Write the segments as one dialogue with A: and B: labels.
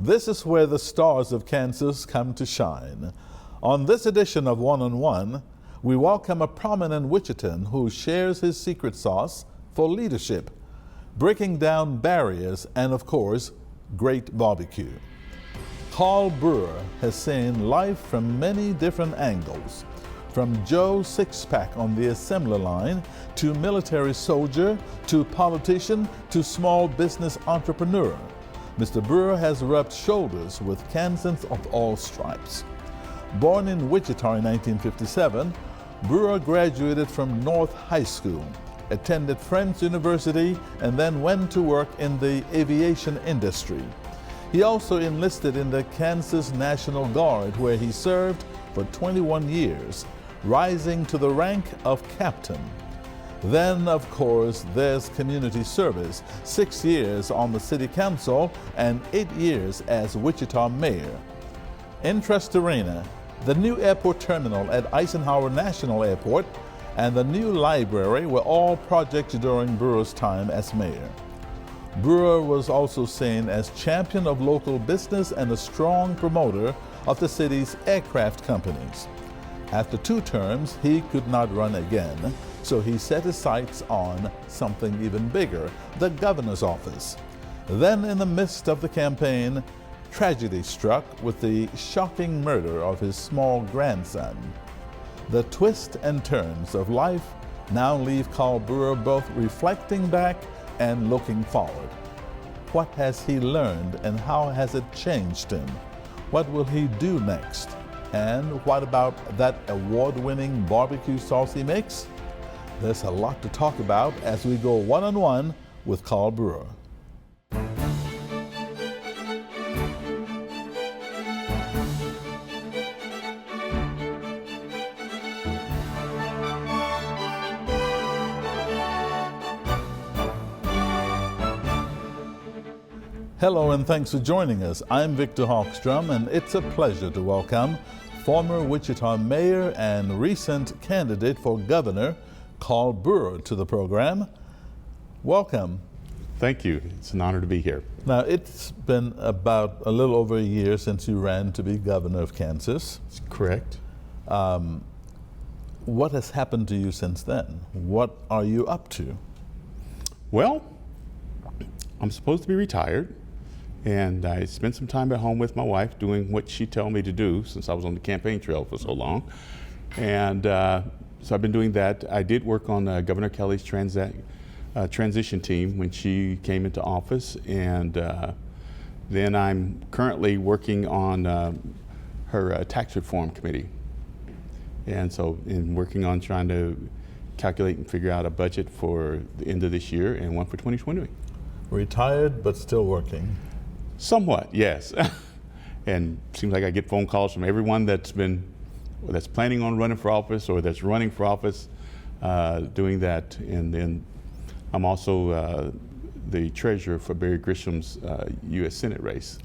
A: This is where the stars of Kansas come to shine. On this edition of One on One, we welcome a prominent Wichitan who shares his secret sauce for leadership, breaking down barriers, and of course, great barbecue. Carl Brewer has seen life from many different angles, from Joe Six-Pack on the assembly line, to military soldier, to politician, to small business entrepreneur. Mr. Brewer has rubbed shoulders with Kansans of all stripes. Born in Wichita in 1957, Brewer graduated from North High School, attended Friends University, and then went to work in the aviation industry. He also enlisted in the Kansas National Guard, where he served for 21 years, rising to the rank of captain. Then, of course, there's community service, 6 years on the city council and 8 years as Wichita mayor. Interest Arena, the new airport terminal at Eisenhower National Airport, and the new library were all projects during Brewer's time as mayor. Brewer was also seen as champion of local business and a strong promoter of the city's aircraft companies. After 2 terms, he could not run again, so he set his sights on something even bigger, the governor's office. Then, in the midst of the campaign, tragedy struck with the shocking murder of his small grandson. The twists and turns of life now leave Carl Brewer both reflecting back and looking forward. What has he learned and how has it changed him? What will he do next? And what about that award-winning barbecue sauce he makes? There's a lot to talk about as we go one-on-one with Carl Brewer. Hello and thanks for joining us. I'm Victor Hogstrom, and it's a pleasure to welcome former Wichita mayor and recent candidate for governor, Carl Brewer, to the program. Welcome.
B: Thank you. It's an honor to be here.
A: Now, it's been about a little over a year since you ran to be governor of Kansas.
B: That's correct.
A: What has happened to you since then? What are you up to?
B: Well, I'm supposed to be retired, and I spent some time at home with my wife doing what she told me to do since I was on the campaign trail for so long. And so I've been doing that. I did work on Governor Kelly's transition team when she came into office, and then I'm currently working on her tax reform committee. And so in working on trying to calculate and figure out a budget for the end of this year and one for 2020.
A: Retired, but still working.
B: Somewhat, yes. And seems like I get phone calls from everyone that's planning on running for office or that's running for office, doing that. And then I'm also the treasurer for Barry Grisham's U.S. Senate race.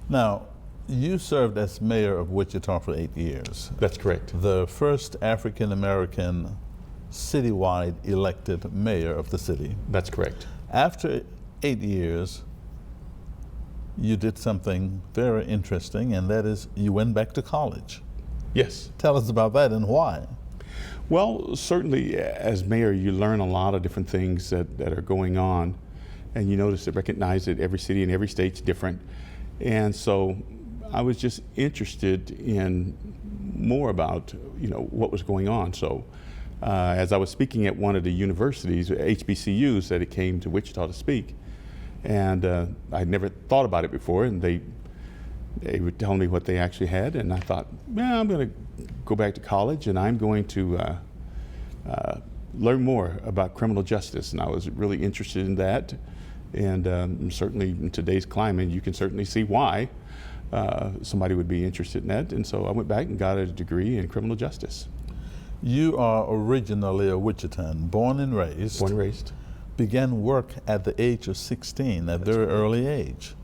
A: Now, you served as mayor of Wichita for 8 years.
B: That's correct.
A: The first African-American citywide elected mayor of the city.
B: That's correct.
A: After 8 years, you did something very interesting, and that is you went back to college.
B: Yes.
A: Tell us about that and why.
B: Well, certainly as mayor, you learn a lot of different things that are going on, and you notice and recognize that every city and every state's different. And so I was just interested in more about, what was going on. So as I was speaking at one of the universities, HBCUs, that it came to Wichita to speak, and I'd never thought about it before, and they were telling me what they actually had, and I thought, I'm going to go back to college, and I'm going to learn more about criminal justice, and I was really interested in that, and certainly in today's climate, you can certainly see why somebody would be interested in that, and so I went back and got a degree in criminal justice.
A: You are originally a Wichitan, born and raised.
B: Born and raised.
A: Began work at the age of 16, at a very early age.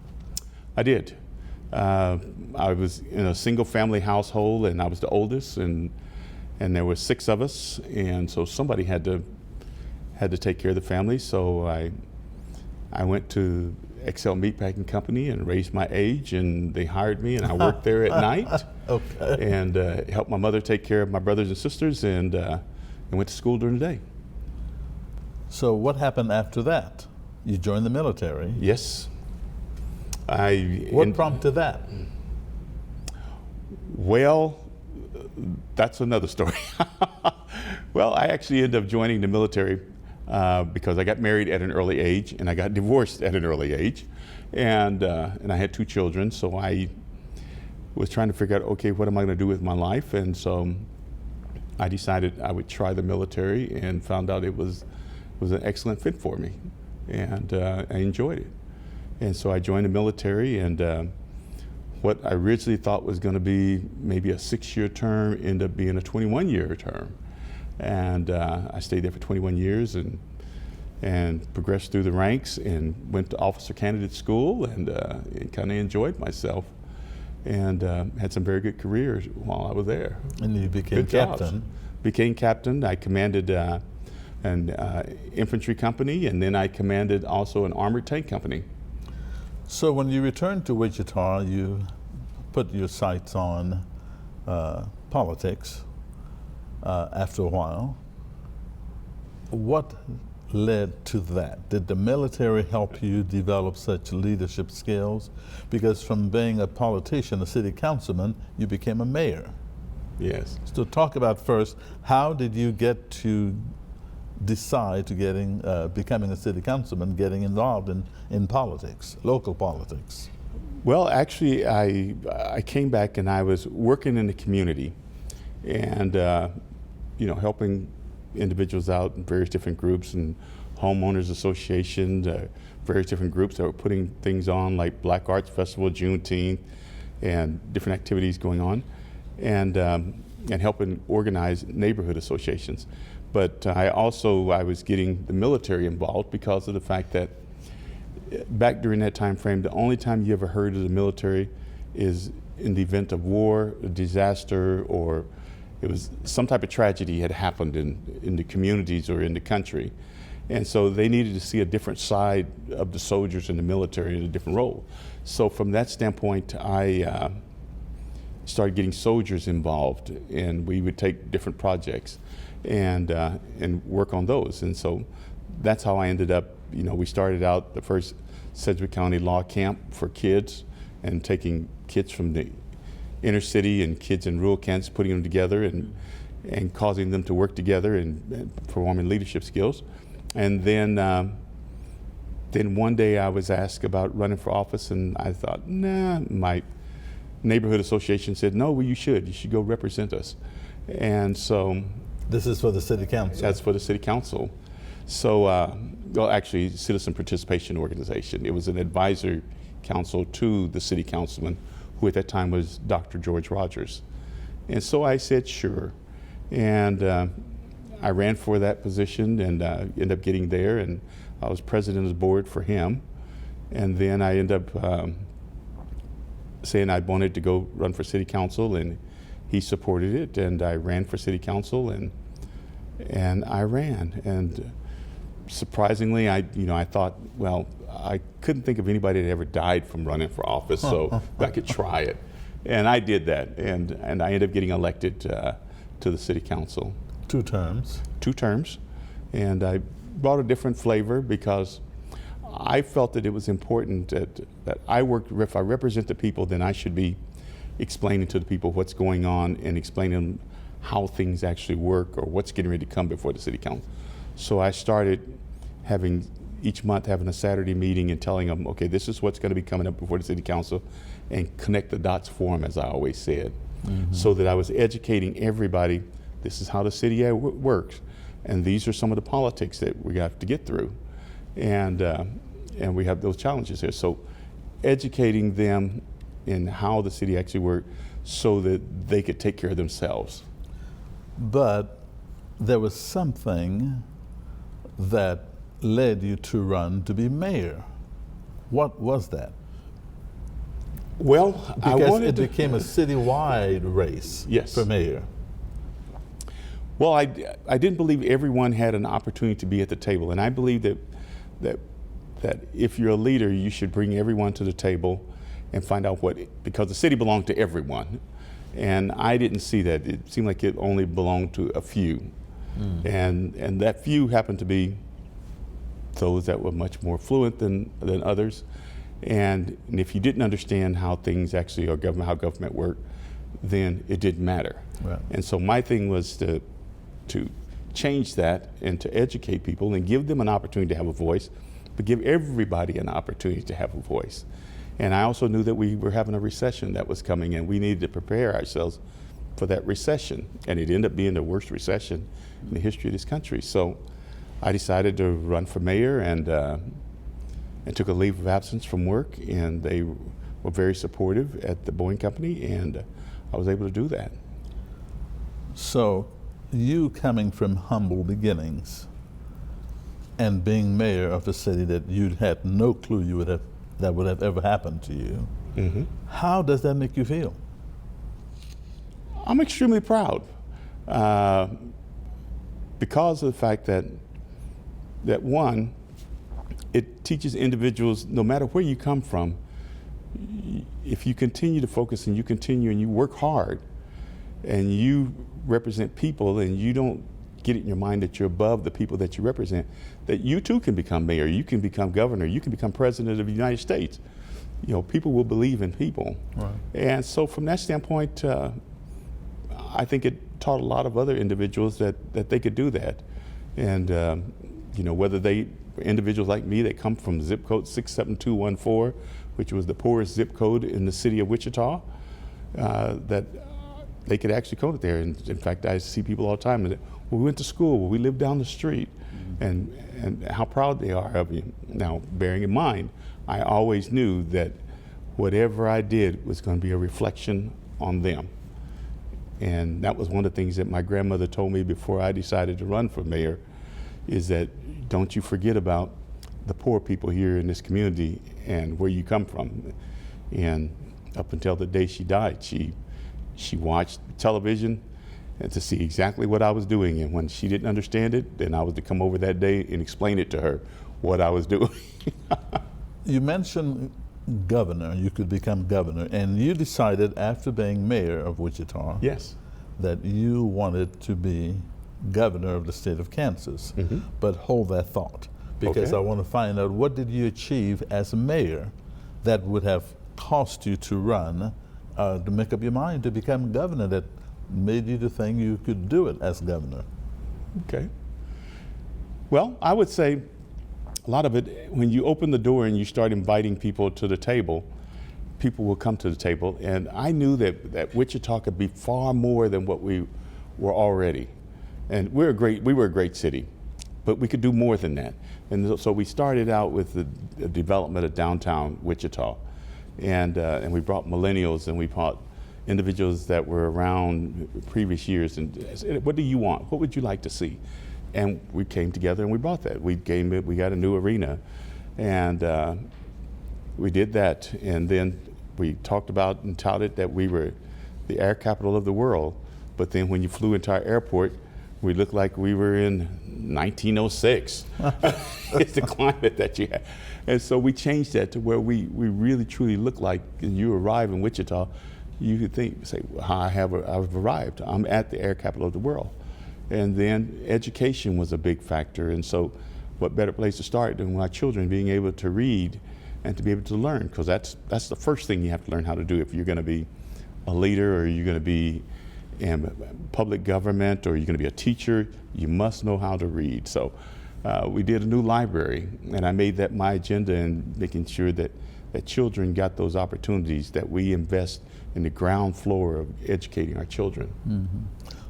B: I did. I was in a single family household, and I was the oldest, and there were 6 of us, and so somebody had to take care of the family. So I went to Excel Meatpacking Company and raised my age, and they hired me, and I worked there at night.
A: Okay.
B: And helped my mother take care of my brothers and sisters, and went to school during the day.
A: So what happened after that? You joined the military.
B: Yes.
A: What prompted that?
B: Well, that's another story. Well, I actually ended up joining the military because I got married at an early age, and I got divorced at an early age, and I had 2 children. So I was trying to figure out, okay, what am I going to do with my life? And so I decided I would try the military, and found out it was an excellent fit for me, and I enjoyed it. And so I joined the military, and what I originally thought was going to be maybe a 6-year term ended up being a 21-year term. And I stayed there for 21 years and progressed through the ranks, and went to officer candidate school, and kind of enjoyed myself, and had some very good careers while I was there.
A: And you became
B: Good jobs.
A: captain.
B: Became captain. I commanded an infantry company, and then I commanded also an armored tank company.
A: So when you returned to Wichita, you put your sights on politics after a while. What led to that? Did the military help you develop such leadership skills? Because from being a politician, a city councilman, you became a mayor.
B: Yes.
A: So talk about first, how did you get to decide to becoming a city councilman, getting involved in politics, local politics?
B: Well, actually, I came back, and I was working in the community, and helping individuals out in various different groups and homeowners associations, various different groups that were putting things on like Black Arts Festival, Juneteenth, and different activities going on, and helping organize neighborhood associations. But I was getting the military involved because of the fact that back during that time frame, the only time you ever heard of the military is in the event of war, a disaster, or it was some type of tragedy had happened in the communities or in the country. And so they needed to see a different side of the soldiers in the military in a different role. So from that standpoint, I started getting soldiers involved, and we would take different projects and work on those. And so that's how I ended up, we started out the first Sedgwick County Law Camp for kids, and taking kids from the inner city and kids in rural Kansas, putting them together and causing them to work together and performing leadership skills. And then one day I was asked about running for office, and I thought, nah. My neighborhood association said, no, well, you should go represent us. And so
A: this is for the city council?
B: That's for the city council. So, actually, Citizen Participation Organization. It was an advisory council to the city councilman, who at that time was Dr. George Rogers. And so I said, sure. And I ran for that position, and ended up getting there, and I was president of the board for him. And then I ended up saying I wanted to go run for city council, and he supported it, and I ran for city council, and I ran. And surprisingly, I thought, well, I couldn't think of anybody that ever died from running for office, so I could try it. And I did that, and I ended up getting elected to the city council.
A: 2 terms.
B: 2 terms. And I brought a different flavor because I felt that it was important that if I represent the people, then I should be explaining to the people what's going on and explaining them how things actually work or what's getting ready to come before the city council. So I started each month having a Saturday meeting and telling them, okay, this is what's going to be coming up before the city council, and connect the dots for them, as I always said, so that I was educating everybody. This is how the city works, and these are some of the politics that we have to get through, and we have those challenges here. So educating them in how the city actually works so that they could take care of themselves.
A: But there was something that led you to run to be mayor. What was that?
B: Well,
A: because it became a citywide race.
B: Yes.
A: For mayor.
B: Well, I didn't believe everyone had an opportunity to be at the table, and I believe that that if you're a leader, you should bring everyone to the table and find out because the city belonged to everyone. And I didn't see that. It seemed like it only belonged to a few. And that few happened to be those that were much more fluent than others. And if you didn't understand how things actually are government, how government worked, then it didn't matter.
A: Right.
B: And so my thing was to change that and to educate people and give them an opportunity to have a voice, but give everybody an opportunity to have a voice. And I also knew that we were having a recession that was coming, and we needed to prepare ourselves for that recession. And it ended up being the worst recession in the history of this country. So I decided to run for mayor and took a leave of absence from work, and they were very supportive at the Boeing Company, and I was able to do that.
A: So you coming from humble beginnings and being mayor of a city that you had no clue that would have ever happened to you, how does that make you feel?
B: I'm extremely proud because of the fact that one, it teaches individuals, no matter where you come from, if you continue to focus and you continue and you work hard and you represent people and you don't get it in your mind that you're above the people that you represent, that you too can become mayor, you can become governor, you can become president of the United States. You know, people will believe in people.
A: Right.
B: And so from that standpoint, I think it taught a lot of other individuals that they could do that. And, you know, whether they individuals like me that come from zip code 67214, which was the poorest zip code in the city of Wichita, that they could actually go there. And in fact, I see people all the time that, well, we went to school, well, we lived down the street, and how proud they are of you. Now, bearing in mind, I always knew that whatever I did was going to be a reflection on them. And that was one of the things that my grandmother told me before I decided to run for mayor, is that don't you forget about the poor people here in this community and where you come from. And up until the day she died, she watched television and to see exactly what I was doing. And when she didn't understand it, then I was to come over that day and explain it to her, what I was doing.
A: You mentioned governor, you could become governor, and you decided after being mayor of Wichita
B: Yes.
A: that you wanted to be governor of the state of Kansas. But hold that thought, because
B: Okay.
A: I want to find out, what did you achieve as mayor that would have cost you to run, to make up your mind to become governor, that made you to think you could do it as governor?
B: Okay. Well, I would say a lot of it, when you open the door and you start inviting people to the table, people will come to the table. And I knew that Wichita could be far more than what we were already. And we were a great city, but we could do more than that. And so we started out with the development of downtown Wichita. And we brought millennials and we brought individuals that were around previous years and said, what do you want? What would you like to see? And we came together and we brought that. We got a new arena, and we did that. And then we talked about and touted that we were the air capital of the world. But then when you flew into our airport, we looked like we were in 1906. It's the climate that you have. And so we changed that to where we really truly look like, when you arrive in Wichita, you could say, well, I've arrived. I'm at the air capital of the world. And then education was a big factor. And so what better place to start than my children being able to read and to be able to learn, because that's the first thing you have to learn how to do if you're going to be a leader, or you're going to be in public government, or you're going to be a teacher. You must know how to read. So we did a new library, and I made that my agenda in making sure that children got those opportunities, that we invest in the ground floor of educating our children.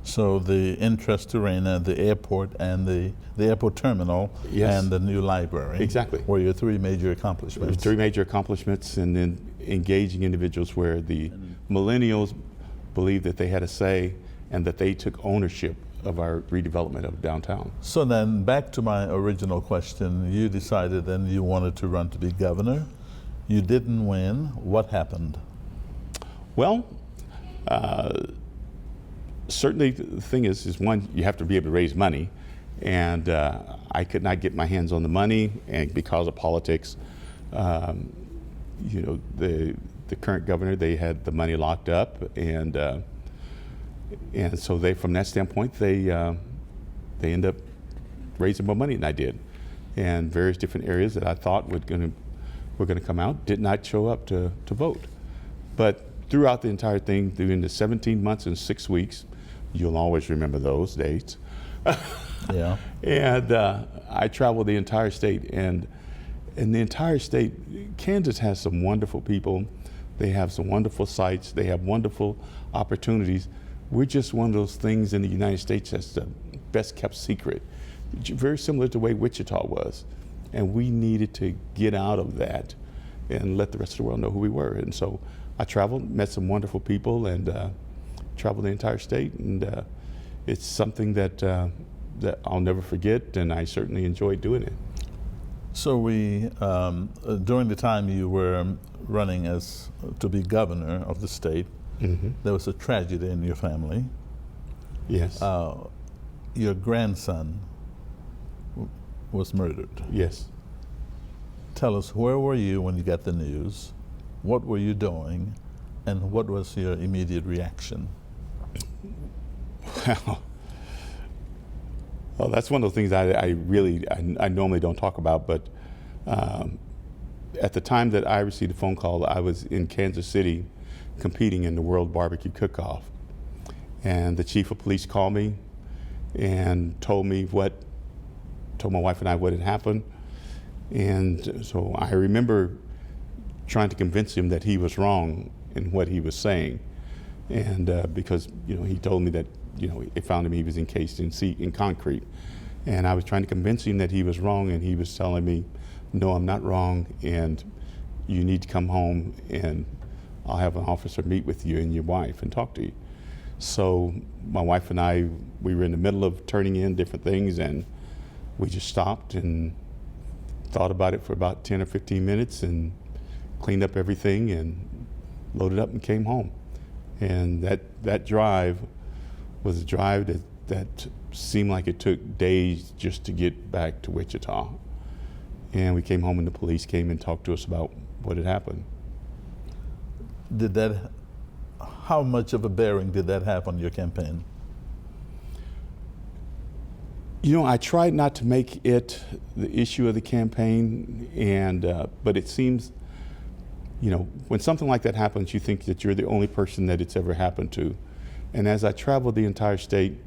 A: So the interest arena, the airport, and the airport terminal,
B: Yes.
A: and the new library.
B: Exactly.
A: Were your three major accomplishments.
B: There's three major accomplishments, and then engaging individuals where the millennials believed that they had a say and that they took ownership of our redevelopment of downtown.
A: So then, back to my original question, you decided then you wanted to run to be governor. You didn't win. What happened?
B: Well, certainly the thing is one, you have to be able to raise money, and I could not get my hands on the money, and because of politics, you know, the current governor, they had the money locked up, and so they, from that standpoint, they end up raising more money than I did, and various different areas that I thought were going to come out did not show up to vote. But throughout the entire thing, during the 17 months and 6 weeks, you'll always remember those dates.
A: Yeah.
B: And I traveled the entire state, and in the entire state, Kansas has some wonderful people. They have some wonderful sites. They have wonderful opportunities. We're just one of those things in the United States that's the best kept secret. Very similar to the way Wichita was. And we needed to get out of that and let the rest of the world know who we were. And so I traveled, met some wonderful people, and traveled the entire state. And it's something that I'll never forget, and I certainly enjoyed doing it.
A: So during the time you were running to be governor of the state,
B: Mm-hmm.
A: there was a tragedy in your family.
B: Yes.
A: Your grandson was murdered.
B: Yes.
A: Tell us, where were you when you got the news? What were you doing? And what was your immediate reaction?
B: Well, that's one of those things I normally don't talk about, but at the time that I received the phone call, I was in Kansas City competing in the World Barbecue Cook-Off. And the chief of police called me and told my wife and I what had happened. And so I remember trying to convince him that he was wrong in what he was saying. And because, you know, he told me that, you know, they found him, he was encased in concrete. And I was trying to convince him that he was wrong, and he was telling me, no, I'm not wrong, and you need to come home, and I'll have an officer meet with you and your wife and talk to you. So my wife and I, we were in the middle of turning in different things, and we just stopped and thought about it for about 10 or 15 minutes and cleaned up everything and loaded up and came home. And that drive was a drive that seemed like it took days just to get back to Wichita. And we came home and the police came and talked to us about what had happened.
A: How much of a bearing did that have on your campaign?
B: You know, I tried not to make it the issue of the campaign, but it seems, you know, when something like that happens, you think that you're the only person that it's ever happened to. And as I traveled the entire state,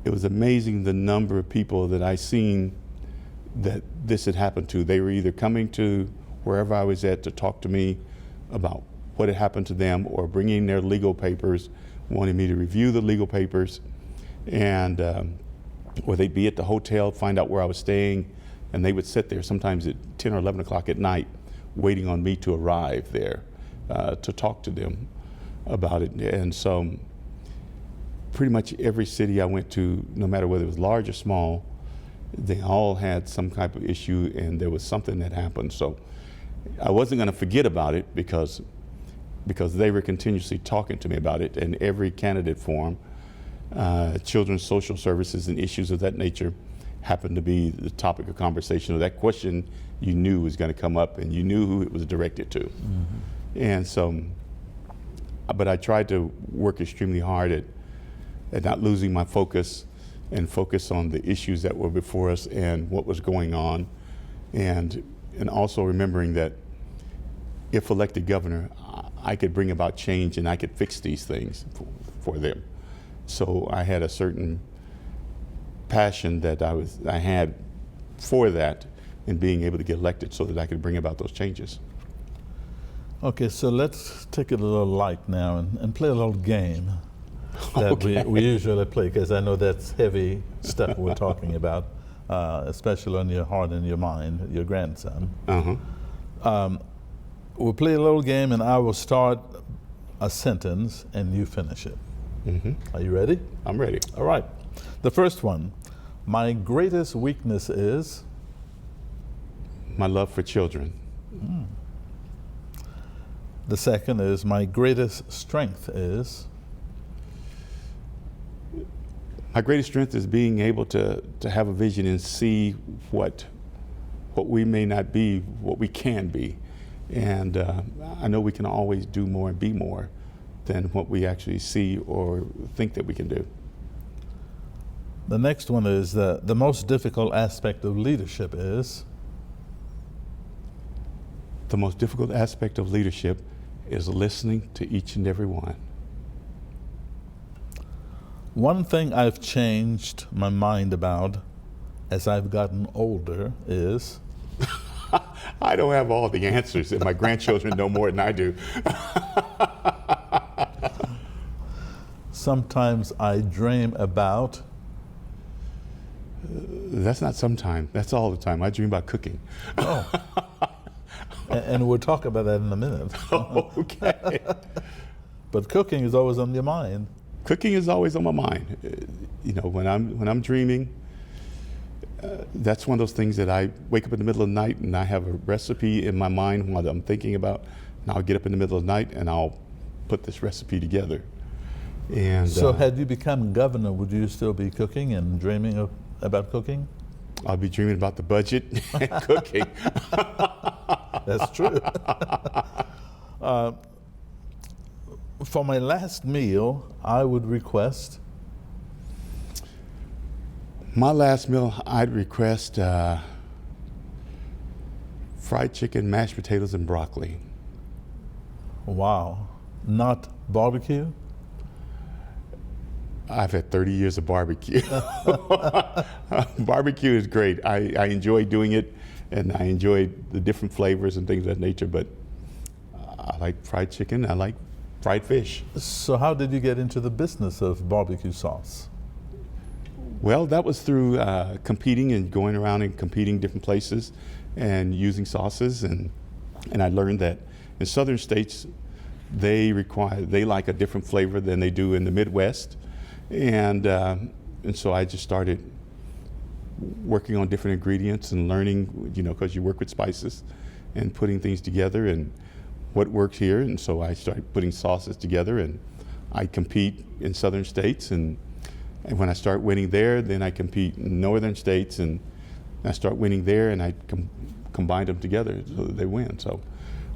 B: it was amazing the number of people that I seen that this had happened to. They were either coming to wherever I was at to talk to me about what had happened to them, or bringing their legal papers, wanting me to review the legal papers, and or they'd be at the hotel, find out where I was staying, and they would sit there sometimes at 10 or 11 o'clock at night waiting on me to arrive there to talk to them about it. And so pretty much every city I went to, no matter whether it was large or small, they all had some type of issue, and there was something that happened. So I wasn't going to forget about it because they were continuously talking to me about it. And every candidate forum, children's social services and issues of that nature happened to be the topic of conversation, or that question you knew was going to come up, and you knew who it was directed to. Mm-hmm. And so, but I tried to work extremely hard at not losing my focus, and focus on the issues that were before us and what was going on, and also remembering that if elected governor, I could bring about change and I could fix these things for them. So I had a certain passion that I had for that, and being able to get elected so that I could bring about those changes.
A: Okay, so let's take it a little light now and play a little game that
B: Okay.
A: we usually play, because I know that's heavy stuff we're talking about, especially on your heart and your mind, your grandson.
B: Uh-huh.
A: We'll play a little game, and I will start a sentence and you finish it.
B: Mm-hmm.
A: Are you ready?
B: I'm ready.
A: All right. The first one, my greatest weakness is?
B: My love for children.
A: The second is, my greatest strength is?
B: My my greatest strength is being able to have a vision and see what we may not be, what we can be. And I know we can always do more and be more than what we actually see or think that we can do.
A: The next one is the most difficult aspect of leadership is?
B: The most difficult aspect of leadership is listening to each and every one.
A: One thing I've changed my mind about as I've gotten older is?
B: I don't have all the answers, and my grandchildren know more than I do.
A: Sometimes I dream about?
B: That's not sometimes, that's all the time. I dream about cooking.
A: Oh. And we'll talk about that in a minute.
B: Oh, okay.
A: But cooking is always on your mind.
B: Cooking is always on my mind. You know, when I'm dreaming, that's one of those things that I wake up in the middle of the night and I have a recipe in my mind while I'm thinking about, and I'll get up in the middle of the night and I'll put this recipe together. And
A: so had you become governor, would you still be cooking and dreaming about cooking?
B: I'll be dreaming about the budget and cooking.
A: That's true. For my last meal, I would request?
B: My last meal, I'd request fried chicken, mashed potatoes, and broccoli.
A: Wow. Not barbecue?
B: I've had 30 years of barbecue. Barbecue is great. I enjoy doing it, and I enjoy the different flavors and things of that nature, but I like fried chicken, I like fried fish.
A: So how did you get into the business of barbecue sauce?
B: Well, that was through competing and going around and competing different places and using sauces, and I learned that in southern states, they like a different flavor than they do in the Midwest. And so I just started working on different ingredients and learning, you know, because you work with spices and putting things together and what works here. And so I started putting sauces together, and I compete in southern states. And when I start winning there, then I compete in northern states, and I start winning there, and I combine them together so that they win. So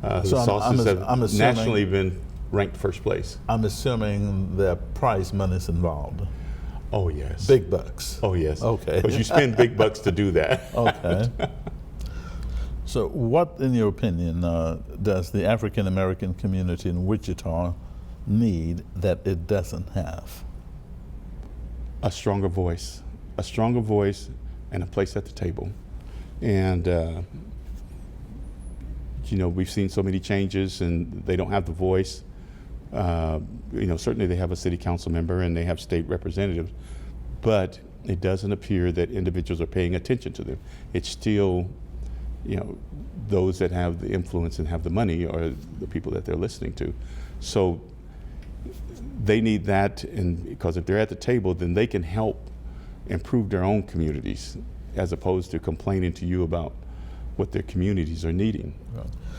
B: the sauces have nationally been ranked first place.
A: I'm assuming the prize money is involved.
B: Oh, yes.
A: Big bucks.
B: Oh, yes.
A: Okay.
B: Because you spend big bucks to do that.
A: Okay. So what, in your opinion, does the African American community in Wichita need that it doesn't have?
B: A stronger voice and a place at the table. And you know, we've seen so many changes and they don't have the voice. You know, certainly they have a city council member and they have state representatives, but it doesn't appear that individuals are paying attention to them. It's still, you know, those that have the influence and have the money are the people that they're listening to. So they need that, and because if they're at the table, then they can help improve their own communities as opposed to complaining to you about what their communities are needing.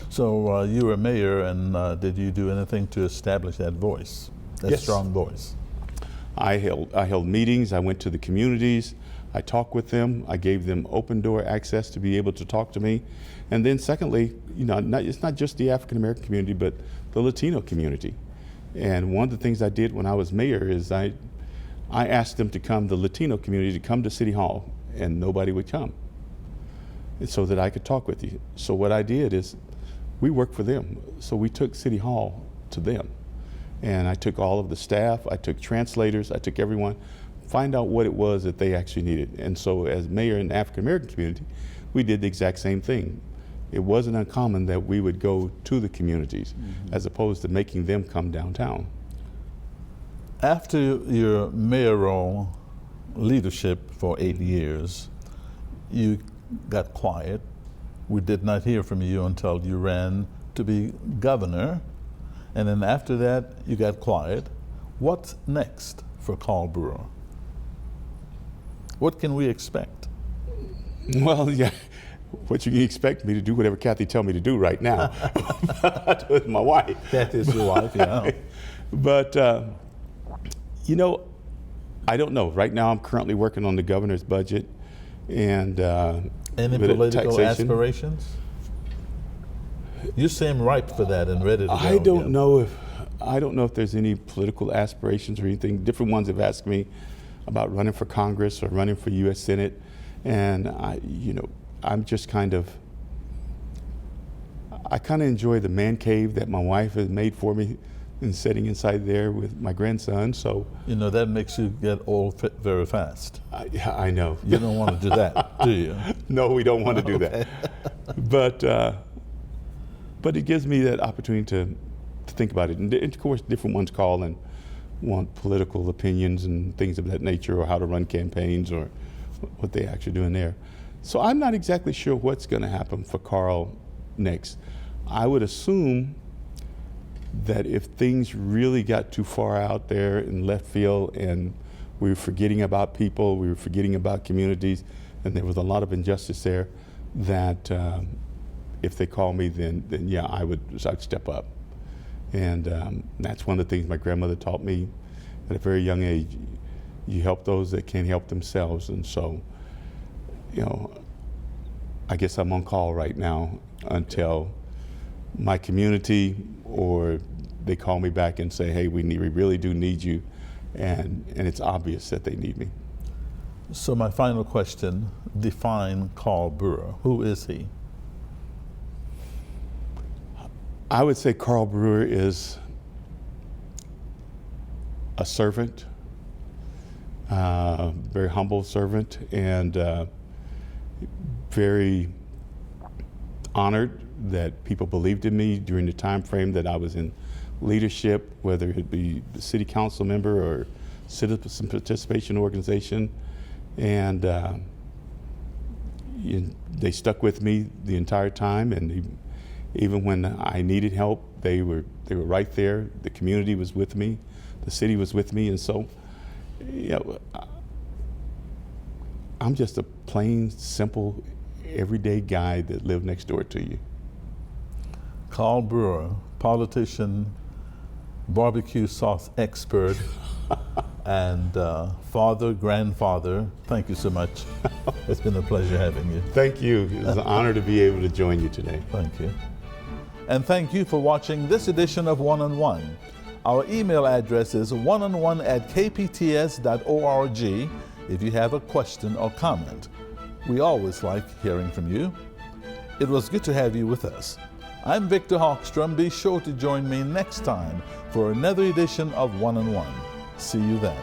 A: So you were mayor, and did you do anything to establish that voice, that
B: Yes.
A: strong voice?
B: I held meetings, I went to the communities, I talked with them, I gave them open door access to be able to talk to me. And then secondly, you know, it's not just the African American community, but the Latino community. And one of the things I did when I was mayor is I asked them to come, the Latino community, to come to City Hall, and nobody would come, so that I could talk with you. So what I did is, we worked for them. So we took City Hall to them. And I took all of the staff, I took translators, I took everyone, find out what it was that they actually needed. And so as mayor in the African American community, we did the exact same thing. It wasn't uncommon that we would go to the communities as opposed to making them come downtown.
A: After your mayoral leadership for 8 years, you got quiet. We did not hear from you until you ran to be governor. And then after that, you got quiet. What's next for Carl Brewer? What can we expect?
B: Well, yeah, what you can expect me to do, whatever Kathy tell me to do right now. With my wife.
A: Kathy is your wife, yeah.
B: But, you know, I don't know. Right now, I'm currently working on the governor's budget and
A: Any
B: bit of
A: political
B: taxation.
A: aspirations? You seem ripe for that and ready to go.
B: I don't know if there's any political aspirations or anything. Different ones have asked me about running for Congress or running for U.S. Senate, and I'm just I kind of enjoy the man cave that my wife has made for me and sitting inside there with my grandson. So
A: that makes you get old very fast.
B: I know.
A: You don't want to do that, do you?
B: No, we don't want to do that. But it gives me that opportunity to think about it. And of course, different ones call and want political opinions and things of that nature, or how to run campaigns, or what they actually doing there. So I'm not exactly sure what's going to happen for Carl next. I would assume that if things really got too far out there in left field and we were forgetting about people, we were forgetting about communities, and there was a lot of injustice there, that if they call me, then yeah, I'd step up. And that's one of the things my grandmother taught me at a very young age. You help those that can't help themselves. And so, I guess I'm on call right now until my community or they call me back and say, hey, we really do need you. And it's obvious that they need me.
A: So my final question, define Carl Brewer. Who is he?
B: I would say Carl Brewer is a servant, very humble servant, and very honored that people believed in me during the time frame that I was in leadership, whether it be the city council member or citizen participation organization. And they stuck with me the entire time, and even when I needed help, they were right there. The community was with me, the city was with me, and so I'm just a plain, simple, everyday guy that lived next door to you.
A: Carl Brewer, politician, barbecue sauce expert, and father, grandfather. Thank you so much. It's been a pleasure having you.
B: Thank you. It's an honor to be able to join you today.
A: Thank you. And thank you for watching this edition of One on One. Our email address is oneonone@kpts.org if you have a question or comment. We always like hearing from you. It was good to have you with us. I'm Victor Hogstrom. Be sure to join me next time for another edition of One on One. See you then.